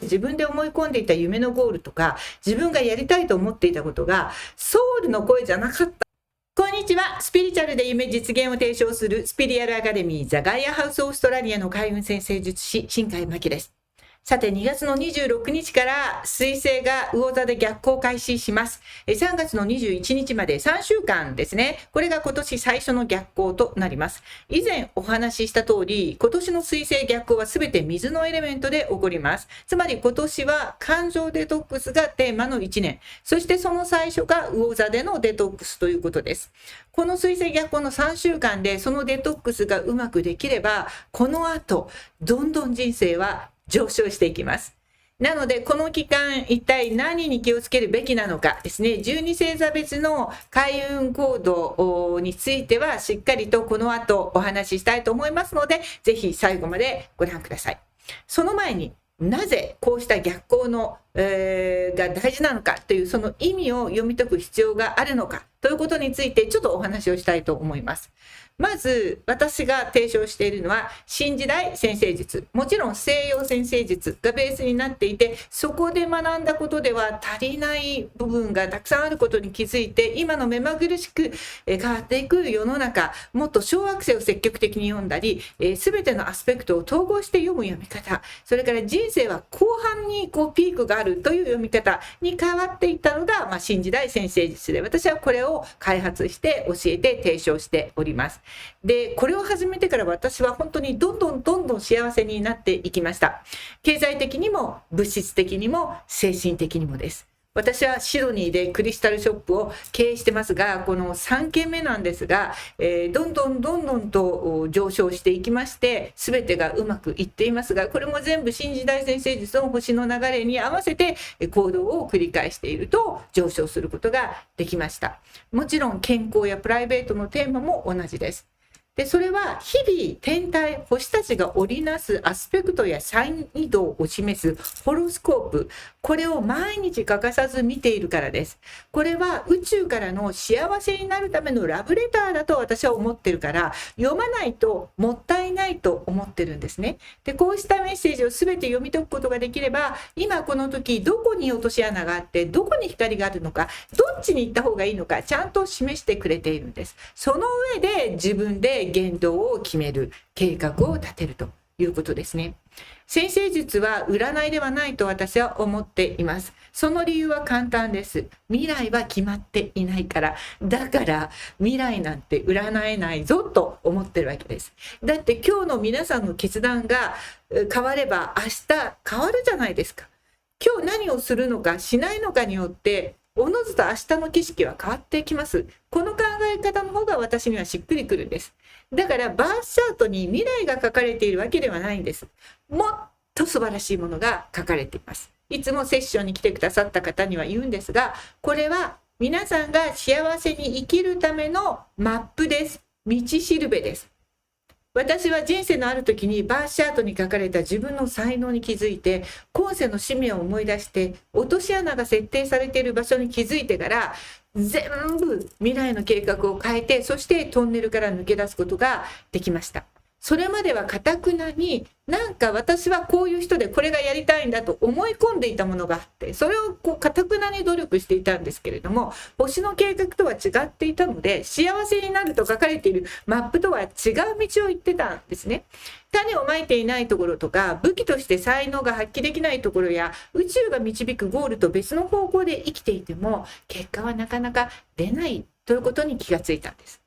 自分で思い込んでいた夢のゴールとか、自分がやりたいと思っていたことがソウルの声じゃなかった。こんにちは。スピリチュアルで夢実現を提唱するスピリアルアカデミーザガイアハウスオーストラリアの開運先生術師新海真希です。さて、2月の26日から水星が魚座で逆行開始します。3月の21日まで3週間ですね。これが今年最初の逆行となります。以前お話しした通り、今年の水星逆行は全て水のエレメントで起こります。つまり今年は感情デトックスがテーマの1年。そしてその最初が魚座でのデトックスということです。この水星逆行の3週間でそのデトックスがうまくできれば、この後、どんどん人生は上昇していきます。なので、この期間、一体何に気をつけるべきなのかですね、12星座別の開運行動については、しっかりとこの後お話ししたいと思いますので、ぜひ最後までご覧ください。その前に、なぜこうした逆行の、が大事なのかというその意味を読み解く必要があるのかということについてちょっとお話をしたいと思います。まず私が提唱しているのは新時代占星術、もちろん西洋占星術がベースになっていて、そこで学んだことでは足りない部分がたくさんあることに気づいて、今の目まぐるしく変わっていく世の中、もっと小惑星を積極的に読んだり、全てのアスペクトを統合して読む読み方、それから人生は後半にピークがあるという読み方に変わっていったのが、新時代占星術で、私はこれを開発して教えて提唱しております。で、これを始めてから私は本当にどんどん幸せになっていきました。経済的にも物質的にも精神的にもです。私はシドニーでクリスタルショップを経営してますが、この3軒目なんですが、どんどんと上昇していきまして、全てがうまくいっていますが、これも全部新時代占星術の星の流れに合わせて行動を繰り返していると上昇することができました。もちろん健康やプライベートのテーマも同じです。で、それは日々天体、星たちが織りなすアスペクトやサイン移動を示すホロスコープ、これを毎日欠かさず見ているからです。これは宇宙からの幸せになるためのラブレターだと私は思ってるから、読まないともったいないと思ってるんですね。で、こうしたメッセージを全て読み解くことができれば、今この時どこに落とし穴があって、どこに光があるのか、どっちに行った方がいいのか、ちゃんと示してくれているんです。その上で自分で言動を決める、計画を立てるということですね。占星術は占いではないと私は思っています。その理由は簡単です。未来は決まっていないから。だから未来なんて占えないぞと思ってるわけです。だって今日の皆さんの決断が変われば明日変わるじゃないですか。今日何をするのかしないのかによっておのずと明日の景色は変わってきます。この考え方の方が私にはしっくりくるんです。だからバースチャートに未来が書かれているわけではないんです。もっと素晴らしいものが書かれています。いつもセッションに来てくださった方には言うんですが、これは皆さんが幸せに生きるためのマップです。道しるべです。私は人生のある時にバースチャートに書かれた自分の才能に気づいて、今世の使命を思い出して、落とし穴が設定されている場所に気づいてから、全部未来の計画を変えて、そしてトンネルから抜け出すことができました。それまでは堅くなに、なんか私はこういう人でこれがやりたいんだと思い込んでいたものがあって、それを堅くなに努力していたんですけれども、星の計画とは違っていたので、幸せになると書かれているマップとは違う道を行ってたんですね。種をまいていないところとか、武器として才能が発揮できないところや、宇宙が導くゴールと別の方向で生きていても、結果はなかなか出ないということに気がついたんです。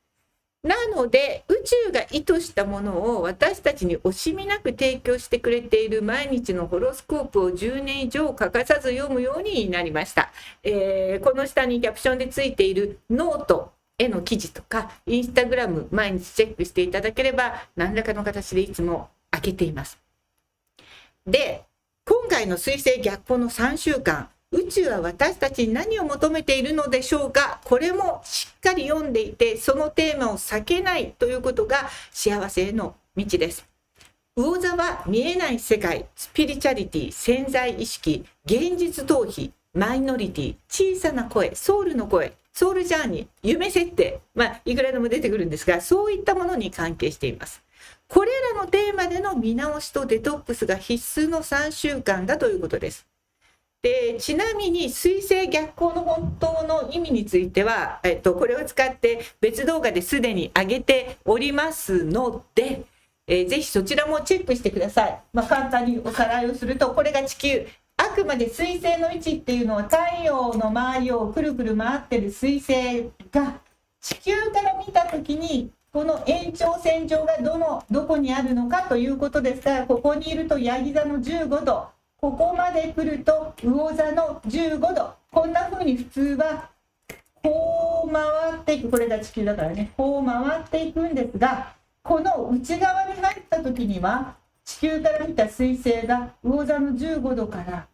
なので宇宙が意図したものを私たちに惜しみなく提供してくれている毎日のホロスコープを10年以上欠かさず読むようになりました。この下にキャプションでついているノートへの記事とかインスタグラム毎日チェックしていただければ何らかの形でいつも開けています。で、今回の水星逆行の3週間、宇宙は私たちに何を求めているのでしょうか。これもしっかり読んでいて、そのテーマを避けないということが幸せへの道です。魚座は見えない世界、スピリチュアリティ、潜在意識、現実逃避、マイノリティ、小さな声、ソウルの声、ソウルジャーニー、夢設定、いくらでも出てくるんですが、そういったものに関係しています。これらのテーマでの見直しとデトックスが必須の3週間だということです。で、ちなみに水星逆行の本当の意味については、これを使って別動画ですでに上げておりますので、ぜひそちらもチェックしてください。簡単におさらいをすると、これが地球。あくまで水星の位置っていうのは太陽の周りをくるくる回ってる水星が地球から見た時にこの延長線上がどこにあるのかということですから、ここにいるとヤギ座の15度、ここまで来ると魚座の15度、こんな風に普通はこう回っていく、これが地球だからね、こう回っていくんですが、この内側に入った時には地球から見た水星が魚座の15度から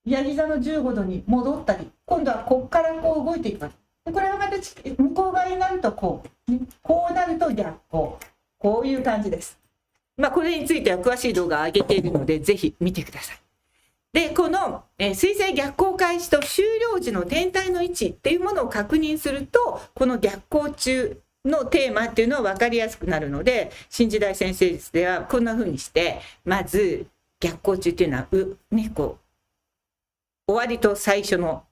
ヤギ座の15度に戻ったり、今度はここからこう動いていくわけ。これがまた向こう側になるとこうなると逆光、こういう感じです。これについては詳しい動画を上げているのでぜひ見てください。で、この水星逆行開始と終了時の天体の位置っていうものを確認すると、この逆行中のテーマっていうのは分かりやすくなるので、新時代占星術ではこんな風にして、まず逆行中っていうのは終わりと最初の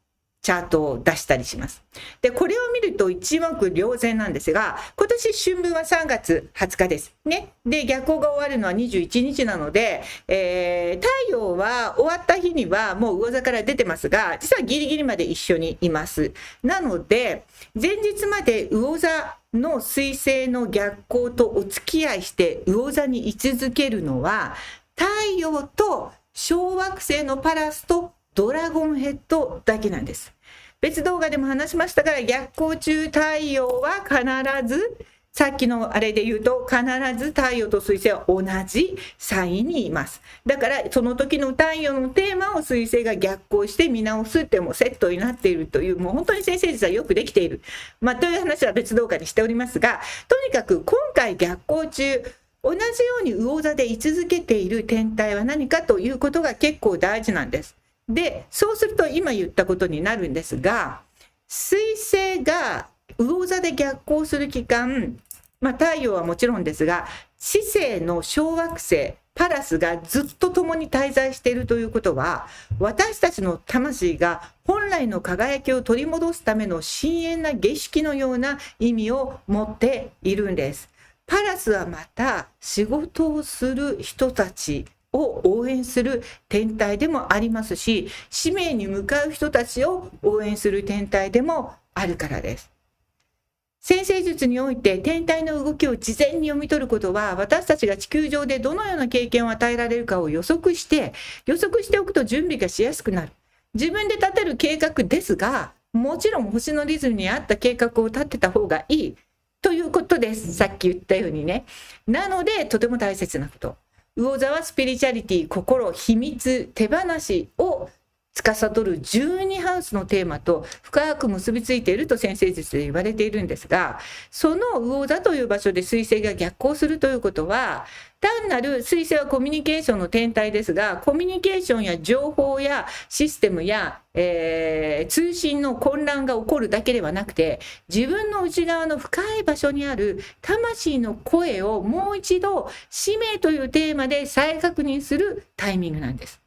チャートを出したりします。で、これを見ると一目瞭然なんですが、今年春分は3月20日ですね。で、逆行が終わるのは21日なので、太陽は終わった日にはもう魚座から出てますが、実はギリギリまで一緒にいます。なので、前日まで魚座の水星の逆行とお付き合いして魚座に居続けるのは、太陽と小惑星のパラスとドラゴンヘッドだけなんです。別動画でも話しましたが、逆行中太陽は必ず、さっきのあれで言うと必ず太陽と水星は同じサインにいます。だからその時の太陽のテーマを水星が逆行して見直すってもセットになっているという、もう本当に先生術はよくできている、という話は別動画にしておりますが、とにかく今回逆行中同じように魚座で居続けている天体は何かということが結構大事なんです。で、そうすると今言ったことになるんですが、水星が魚座で逆行する期間、太陽はもちろんですが、知性の小惑星パラスがずっと共に滞在しているということは、私たちの魂が本来の輝きを取り戻すための深遠な儀式のような意味を持っているんです。パラスはまた仕事をする人たちを応援する天体でもありますし、使命に向かう人たちを応援する天体でもあるからです。占星術において天体の動きを事前に読み取ることは、私たちが地球上でどのような経験を与えられるかを予測しておくと準備がしやすくなる。自分で立てる計画ですが、もちろん星のリズムに合った計画を立てた方がいいということです。さっき言ったようにね。なのでとても大切なこと。魚座はスピリチュアリティ、心、秘密、手放しを司る12ハウスのテーマと深く結びついていると占星術で言われているんですが、その魚座という場所で水星が逆行するということは、単なる水星はコミュニケーションの天体ですが、コミュニケーションや情報やシステムや、通信の混乱が起こるだけではなくて、自分の内側の深い場所にある魂の声をもう一度使命というテーマで再確認するタイミングなんです。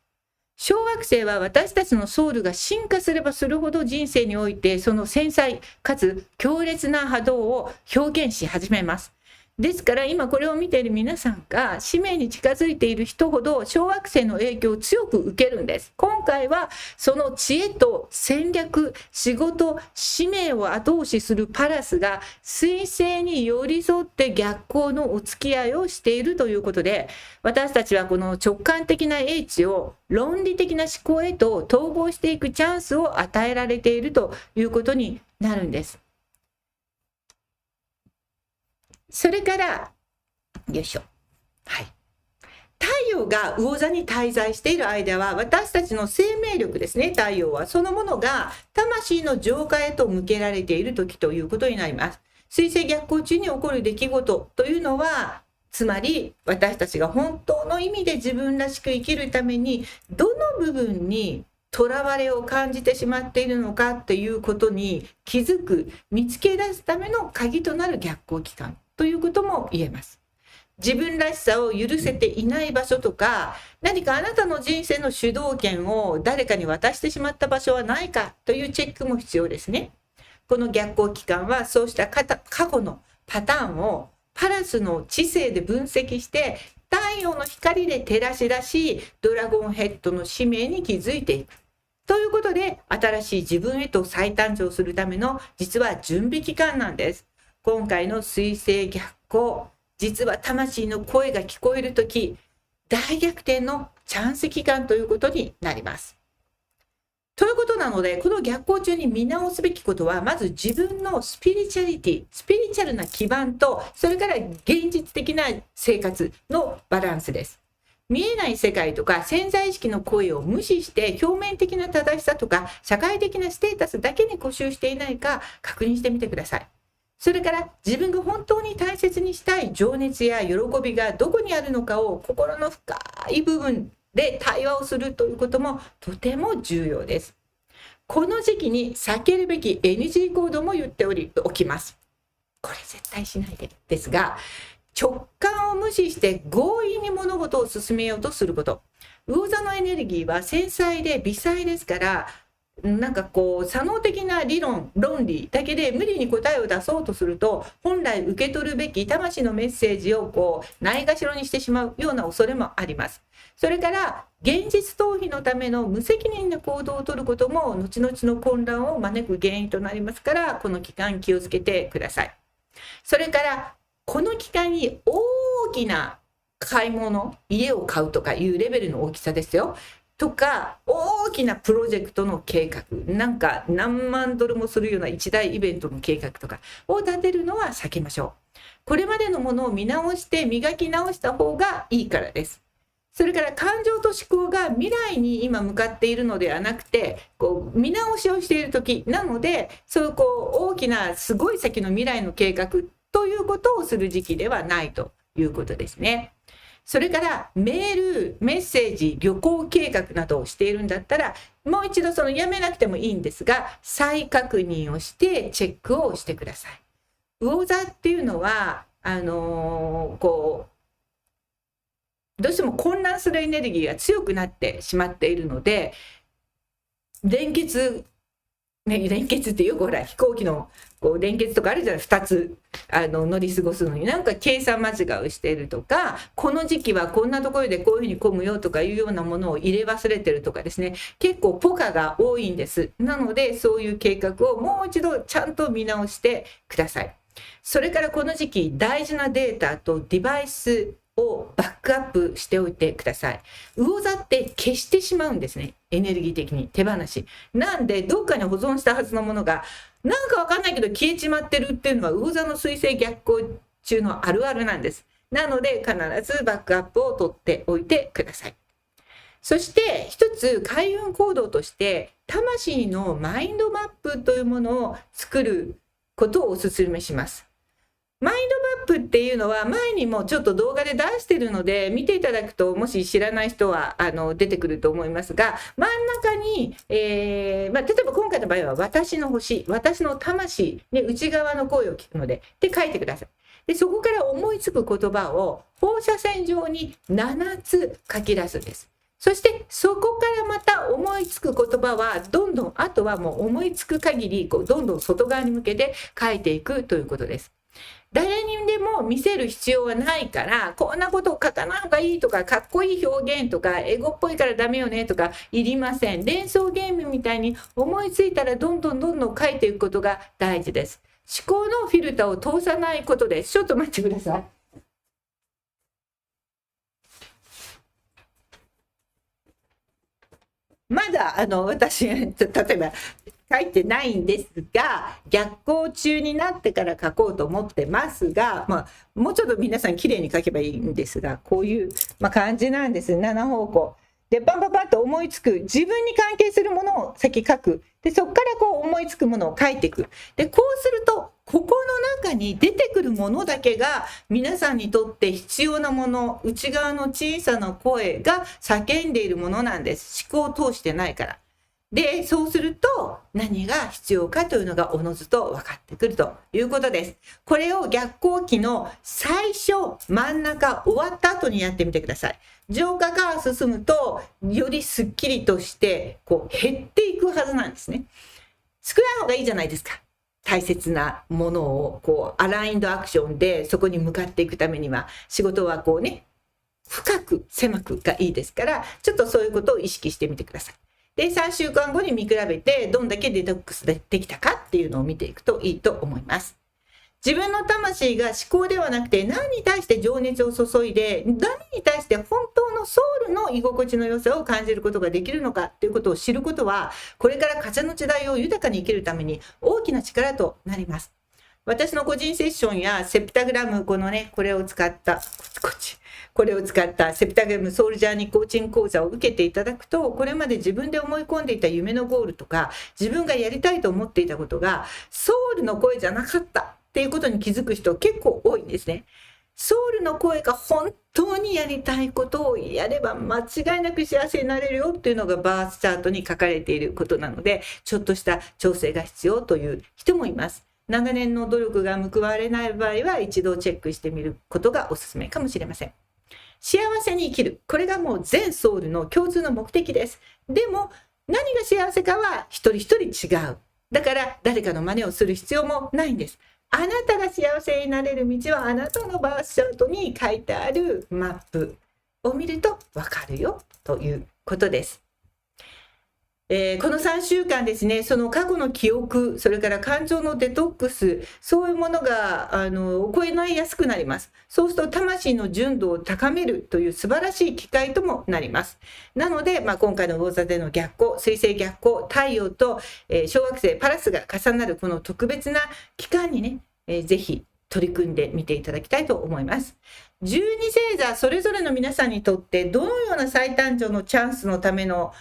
小惑星は私たちのソウルが進化すればするほど人生においてその繊細かつ強烈な波動を表現し始めます。ですから今これを見ている皆さんが使命に近づいている人ほど小惑星の影響を強く受けるんです。今回はその知恵と戦略、仕事、使命を後押しするパラスが水星に寄り添って逆行のお付き合いをしているということで、私たちはこの直感的な英知を論理的な思考へと統合していくチャンスを与えられているということになるんです。それから、よいしょ。はい。太陽が魚座に滞在している間は、私たちの生命力ですね、太陽は、そのものが魂の浄化へと向けられている時ということになります。水星逆行中に起こる出来事というのは、つまり私たちが本当の意味で自分らしく生きるために、どの部分に囚われを感じてしまっているのかということに気づく、見つけ出すための鍵となる逆行期間ということも言えます。自分らしさを許せていない場所とか、何かあなたの人生の主導権を誰かに渡してしまった場所はないかというチェックも必要ですね。この逆行期間はそうした過去のパターンをパラスの知性で分析して太陽の光で照らし出し、ドラゴンヘッドの使命に気づいていく。ということで、新しい自分へと再誕生するための実は準備期間なんです。今回の水星逆行、実は魂の声が聞こえるとき、大逆転のチャンス期間ということになります。ということなので、この逆行中に見直すべきことは、まず自分のスピリチャリティ、スピリチャルな基盤と、それから現実的な生活のバランスです。見えない世界とか潜在意識の声を無視して表面的な正しさとか社会的なステータスだけに固執していないか確認してみてください。それから自分が本当に大切にしたい情熱や喜びがどこにあるのかを心の深い部分で対話をするということもとても重要です。この時期に避けるべき NG 行動も言っておきます。これ絶対しないでですが、直感を無視して強引に物事を進めようとすること。魚座のエネルギーは繊細で微細ですから、なんかこう左脳的な論理だけで無理に答えを出そうとすると、本来受け取るべき魂のメッセージをこうないがしろにしてしまうような恐れもあります。それから現実逃避のための無責任な行動をとることも後々の混乱を招く原因となりますから、この期間気をつけてください。それからこの期間に大きな買い物、家を買うとかいうレベルの大きさですよ。とか、大きなプロジェクトの計画、なんか何万ドルもするような一大イベントの計画とかを立てるのは避けましょう。これまでのものを見直して磨き直した方がいいからです。それから感情と思考が未来に今向かっているのではなくて、こう見直しをしている時なので、そういう大きなすごい先の未来の計画ということをする時期ではないということですね。それからメール、メッセージ、旅行計画などをしているんだったら、もう一度やめなくてもいいんですが、再確認をしてチェックをしてください。魚座っていうのはどうしても混乱するエネルギーが強くなってしまっているので、連結ってよくほら飛行機の連結とかあるじゃない、2つ乗り過ごすのになんか計算間違いをしているとか、この時期はこんなところでこういうふうに混むよとかいうようなものを入れ忘れてるとかですね、結構ポカが多いんです。なのでそういう計画をもう一度ちゃんと見直してください。それからこの時期大事なデータとデバイスをバックアップしておいてください。魚座って消してしまうんですね、エネルギー的に手放しなんで、どっかに保存したはずのものがなんかわかんないけど消えちまってるっていうのは魚座の水星逆行中のあるあるなんです。なので必ずバックアップを取っておいてください。そして一つ開運行動として魂のマインドマップというものを作ることをお勧めします。マインドマップっていうのは前にもちょっと動画で出してるので見ていただくと、もし知らない人は出てくると思いますが、真ん中に、例えば今回の場合は私の星、私の魂、ね、内側の声を聞くのでって書いてください。でそこから思いつく言葉を放射線状に7つ書き出すんです。そしてそこからまた思いつく言葉はどんどん、あとはもう思いつく限りどんどん外側に向けて書いていくということです。誰にでも見せる必要はないから、こんなことを書かない方がいいとか、かっこいい表現とか、エゴっぽいからダメよねとかいりません。連想ゲームみたいに思いついたらどんどん書いていくことが大事です。思考のフィルターを通さないことです。ちょっと待ってください。まだ私例えば書いてないんですが、逆行中になってから書こうと思ってますが、もうちょっと皆さんきれいに書けばいいんですが、こういう、感じなんです。7方向でパンパンパンと思いつく、自分に関係するものを先書く。でそこから思いつくものを書いていく。でこうするとここの中に出てくるものだけが皆さんにとって必要なもの、内側の小さな声が叫んでいるものなんです。思考を通してないから。で、そうすると何が必要かというのがおのずと分かってくるということです。これを逆行期の最初、真ん中、終わった後にやってみてください。浄化が進むと、よりすっきりとして減っていくはずなんですね。少ない方がいいじゃないですか。大切なものをアラインドアクションでそこに向かっていくためには、仕事は深く狭くがいいですから、ちょっとそういうことを意識してみてください。で、3週間後に見比べてどんだけデトックスできたかっていうのを見ていくといいと思います。自分の魂が思考ではなくて何に対して情熱を注いで、何に対して本当のソウルの居心地の良さを感じることができるのかということを知ることは、これから風の時代を豊かに生きるために大きな力となります。私の個人セッションやセプタグラム、これを使ったセプタグラムソウルジャーニーコーチング講座を受けていただくと、これまで自分で思い込んでいた夢のゴールとか、自分がやりたいと思っていたことがソウルの声じゃなかったっていうことに気づく人結構多いんですね。ソウルの声が本当にやりたいことをやれば間違いなく幸せになれるよっていうのがバースチャートに書かれていることなので、ちょっとした調整が必要という人もいます。長年の努力が報われない場合は一度チェックしてみることがおすすめかもしれません。幸せに生きる、これがもう全ソウルの共通の目的です。でも何が幸せかは一人一人違う。だから誰かの真似をする必要もないんです。あなたが幸せになれる道はあなたのバースチャートに書いてあるマップを見ると分かるよということです。この3週間ですね、その過去の記憶、それから感情のデトックス、そういうものが行いやすくなります。そうすると魂の純度を高めるという素晴らしい機会ともなります。なので、今回の魚座での逆行、水星逆行、太陽と、小惑星パラスが重なるこの特別な期間にね、ぜひ取り組んでみていただきたいと思います。12星座それぞれの皆さんにとってどのような再誕生のチャンスのための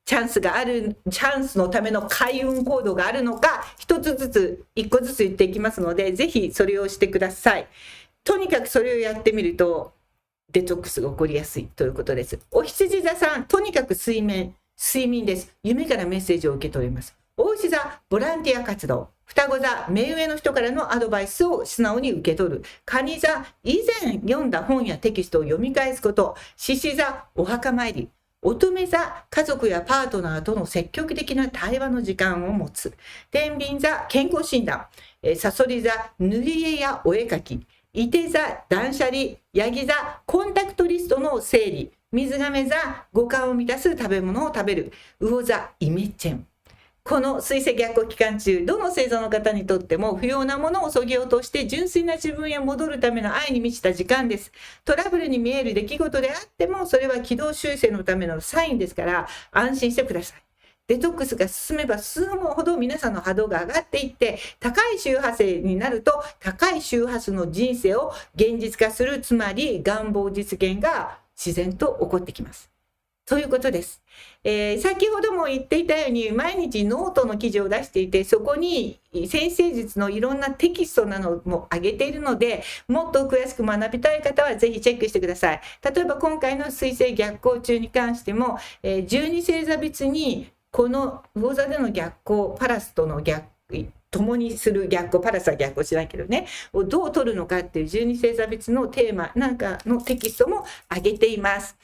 チャンスのための開運行動があるのか、一個ずつ言っていきますので、ぜひそれをしてください。とにかくそれをやってみるとデトックスが起こりやすいということです。お羊座さん、とにかく睡眠です。夢からメッセージを受け取ります。お牛座、ボランティア活動。双子座、目上の人からのアドバイスを素直に受け取る。蟹座、以前読んだ本やテキストを読み返すこと。獅子座、お墓参り。乙女座、家族やパートナーとの積極的な対話の時間を持つ。天秤座、健康診断。さそり座、塗り絵やお絵描き。いて座、断捨離。ヤギ座、コンタクトリストの整理。水亀座、五感を満たす食べ物を食べる。魚座、イメチェン。この水星逆行期間中、どの星座の方にとっても不要なものを削ぎ落として純粋な自分へ戻るための愛に満ちた時間です。トラブルに見える出来事であっても、それは軌道修正のためのサインですから、安心してください。デトックスが進めば進むほど皆さんの波動が上がっていって、高い周波数になると、高い周波数の人生を現実化する、つまり願望実現が自然と起こってきます。ということです。先ほども言っていたように、毎日ノートの記事を出していて、そこに先生術のいろんなテキストなども上げているので、もっと詳しく学びたい方はぜひチェックしてください。例えば今回の水星逆行中に関しても、12星座別にこの魚座での逆行、パラスとの共にする逆行、パラスは逆行しないけどね、をどう取るのかっていう12星座別のテーマなんかのテキストも上げています。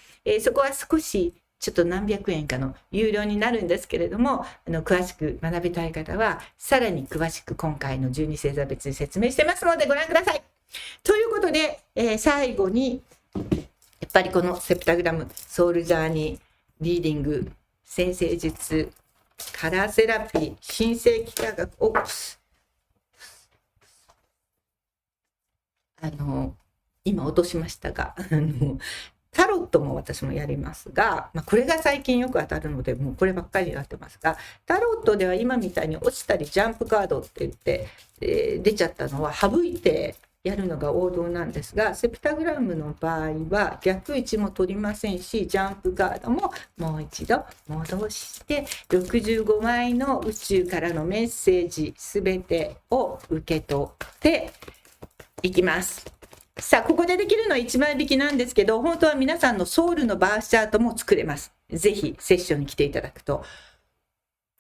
そこは少しちょっと何百円かの有料になるんですけれども、詳しく学びたい方はさらに詳しく今回の12星座別に説明してますのでご覧ください。ということで、最後にやっぱりこのセプタグラムソウルジャーニーリーディング占星術カラーセラピー新世紀科学今落としましたがタロットも私もやりますが、これが最近よく当たるのでもうこればっかりになってますが、タロットでは今みたいに落ちたりジャンプカードって言って、出ちゃったのは省いてやるのが王道なんですが、セプタグラムの場合は逆位置も取りませんし、ジャンプカードももう一度戻して65枚の宇宙からのメッセージすべてを受け取っていきます。さあ、ここでできるのは1枚引きなんですけど、本当は皆さんのソウルのバースチャートも作れます。ぜひセッションに来ていただくと。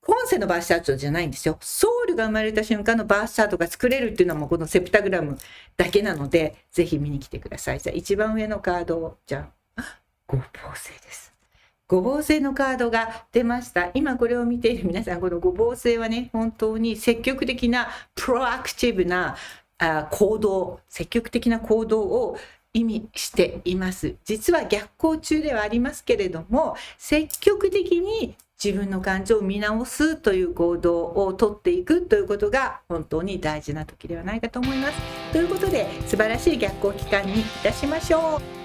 今世のバースチャートじゃないんですよ。ソウルが生まれた瞬間のバースチャートが作れるっていうのはもうこのセプタグラムだけなので、ぜひ見に来てください。じゃあ一番上のカードを、じゃあ、五芒星です。五芒星のカードが出ました。今これを見ている皆さん、この五芒星はね、本当に積極的な、プロアクティブな行動、積極的な行動を意味しています。実は逆行中ではありますけれども、積極的に自分の感情を見直すという行動をとっていくということが本当に大事な時ではないかと思います。ということで、素晴らしい逆行期間にいたしましょう。